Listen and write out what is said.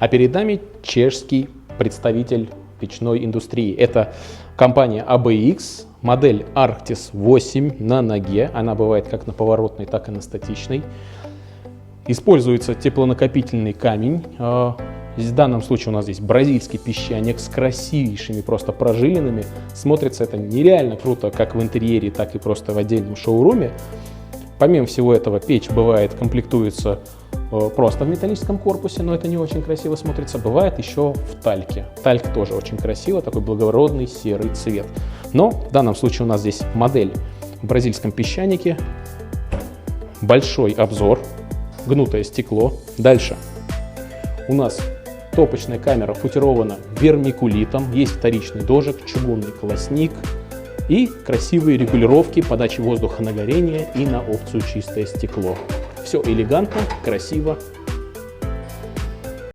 А перед нами чешский представитель печной индустрии. Это компания ABX, модель Arctis 8 на ноге. Она бывает как на поворотной, так и на статичной. Используется теплонакопительный камень. В данном случае у нас здесь бразильский песчаник с красивейшими просто прожилинами. Смотрится это нереально круто как в интерьере, так и просто в отдельном шоуруме. Помимо всего этого, печь бывает комплектуется просто в металлическом корпусе, но это не очень красиво смотрится. Бывает еще в тальке. Тальк тоже очень красиво, такой благородный серый цвет. Но в данном случае у нас здесь модель в бразильском песчанике. Большой обзор, гнутое стекло. Дальше у нас топочная камера футирована вермикулитом. Есть вторичный дожик, чугунный колосник и красивые регулировки подачи воздуха на горение и на опцию чистое стекло. Все элегантно, красиво,